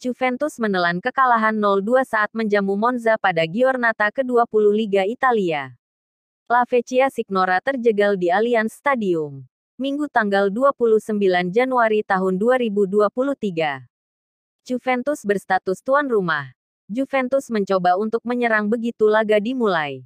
Juventus menelan kekalahan 0-2 saat menjamu Monza pada giornata ke-20 Liga Italia. La Vecchia Signora terjegal di Allianz Stadium, Minggu tanggal 29 Januari tahun 2023. Juventus berstatus tuan rumah. Juventus mencoba untuk menyerang begitu laga dimulai.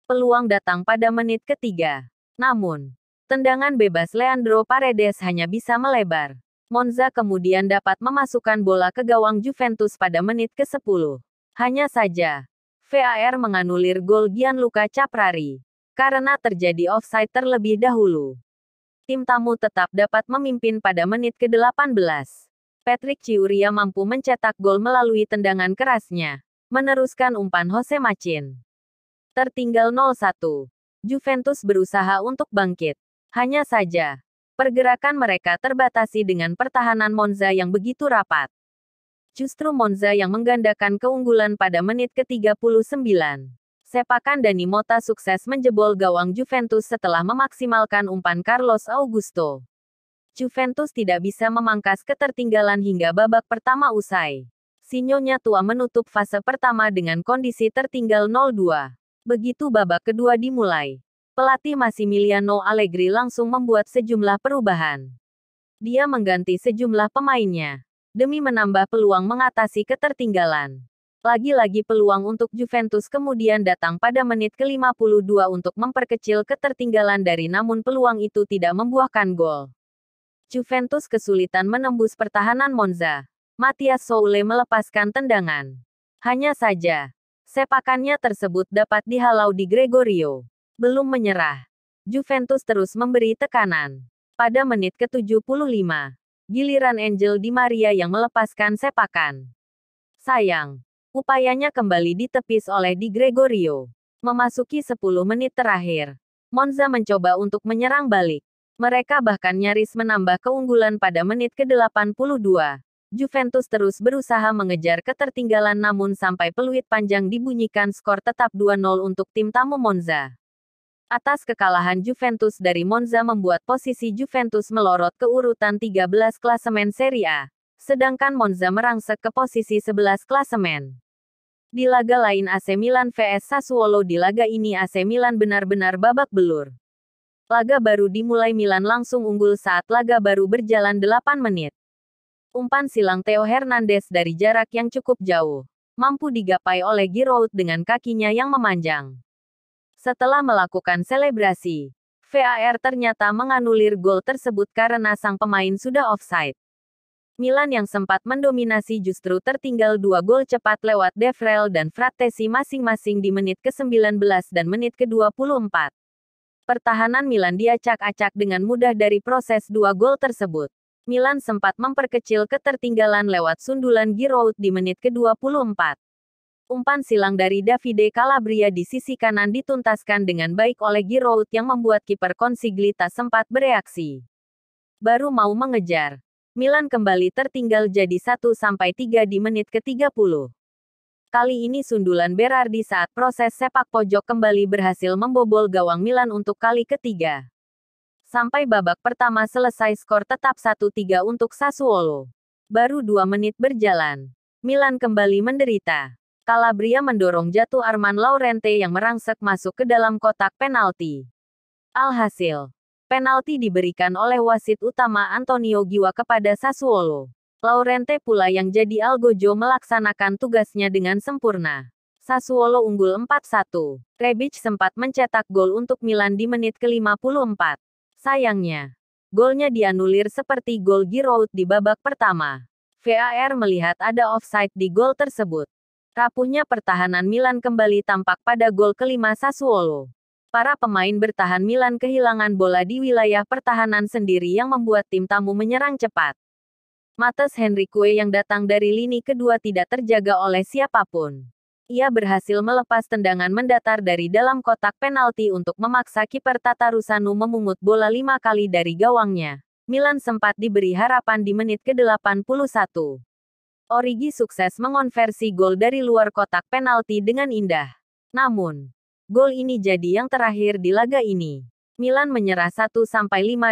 Peluang datang pada menit ketiga. Namun, tendangan bebas Leandro Paredes hanya bisa melebar. Monza kemudian dapat memasukkan bola ke gawang Juventus pada menit ke-10. Hanya saja, VAR menganulir gol Gianluca Caprari karena terjadi offside terlebih dahulu. Tim tamu tetap dapat memimpin pada menit ke-18. Patrick Chiuria mampu mencetak gol melalui tendangan kerasnya, meneruskan umpan Jose Machin. Tertinggal 0-1. Juventus berusaha untuk bangkit. Hanya saja, pergerakan mereka terbatasi dengan pertahanan Monza yang begitu rapat. Justru Monza yang menggandakan keunggulan pada menit ke-39. Sepakan Dani Mota sukses menjebol gawang Juventus setelah memaksimalkan umpan Carlos Augusto. Juventus tidak bisa memangkas ketertinggalan hingga babak pertama usai. Sinyonya tua menutup fase pertama dengan kondisi tertinggal 0-2. Begitu babak kedua dimulai, pelatih Massimiliano Allegri langsung membuat sejumlah perubahan. Dia mengganti sejumlah pemainnya demi menambah peluang mengatasi ketertinggalan. Lagi-lagi peluang untuk Juventus kemudian datang pada menit ke-52 untuk memperkecil ketertinggalan namun peluang itu tidak membuahkan gol. Juventus kesulitan menembus pertahanan Monza. Matias Soule melepaskan tendangan. Hanya saja, sepakannya tersebut dapat dihalau di Gregorio. Belum menyerah, Juventus terus memberi tekanan. Pada menit ke-75, giliran Angel Di Maria yang melepaskan sepakan. Sayang, upayanya kembali ditepis oleh Di Gregorio. Memasuki 10 menit terakhir, Monza mencoba untuk menyerang balik. Mereka bahkan nyaris menambah keunggulan pada menit ke-82. Juventus terus berusaha mengejar ketertinggalan namun sampai peluit panjang dibunyikan skor tetap 2-0 untuk tim tamu Monza. Atas kekalahan Juventus dari Monza membuat posisi Juventus melorot ke urutan 13 klasemen Serie A, sedangkan Monza merangsek ke posisi 11 klasemen. Di laga lain AC Milan vs Sassuolo. Di laga ini AC Milan benar-benar babak belur. Laga baru dimulai, Milan langsung unggul saat laga baru berjalan 8 menit. Umpan silang Theo Hernandez dari jarak yang cukup jauh mampu digapai oleh Giroud dengan kakinya yang memanjang. Setelah melakukan selebrasi, VAR ternyata menganulir gol tersebut karena sang pemain sudah offside. Milan yang sempat mendominasi justru tertinggal 2 gol cepat lewat De Vrij dan Frattesi masing-masing di menit ke-19 dan menit ke-24. Pertahanan Milan diacak-acak dengan mudah dari proses 2 gol tersebut. Milan sempat memperkecil ketertinggalan lewat sundulan Giroud di menit ke-24. Umpan silang dari Davide Calabria di sisi kanan dituntaskan dengan baik oleh Giroud yang membuat kiper Consiglita sempat bereaksi. Baru mau mengejar, Milan kembali tertinggal jadi 1-3 di menit ke-30. Kali ini sundulan Berardi saat proses sepak pojok kembali berhasil membobol gawang Milan untuk kali ketiga. Sampai babak pertama selesai skor tetap 1-3 untuk Sassuolo. Baru 2 menit berjalan, Milan kembali menderita. Calabria mendorong jatuh Armand Laurente yang merangsek masuk ke dalam kotak penalti. Alhasil, penalti diberikan oleh wasit utama Antonio Giwa kepada Sassuolo. Laurente pula yang jadi algojo melaksanakan tugasnya dengan sempurna. Sassuolo unggul 4-1. Rebic sempat mencetak gol untuk Milan di menit ke-54. Sayangnya, golnya dianulir seperti gol Giroud di babak pertama. VAR melihat ada offside di gol tersebut. Rapuhnya pertahanan Milan kembali tampak pada gol kelima Sassuolo. Para pemain bertahan Milan kehilangan bola di wilayah pertahanan sendiri yang membuat tim tamu menyerang cepat. Matheus Henrique yang datang dari lini kedua tidak terjaga oleh siapapun. Ia berhasil melepas tendangan mendatar dari dalam kotak penalti untuk memaksa kiper Tatarusanu memungut bola 5 kali dari gawangnya. Milan sempat diberi harapan di menit ke-81. Origi sukses mengonversi gol dari luar kotak penalti dengan indah. Namun, gol ini jadi yang terakhir di laga ini. Milan menyerah 1-5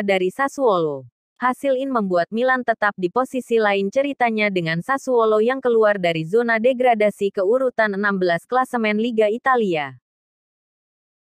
dari Sassuolo. Hasil ini membuat Milan tetap di posisi lain ceritanya dengan Sassuolo yang keluar dari zona degradasi ke urutan 16 klasemen Liga Italia.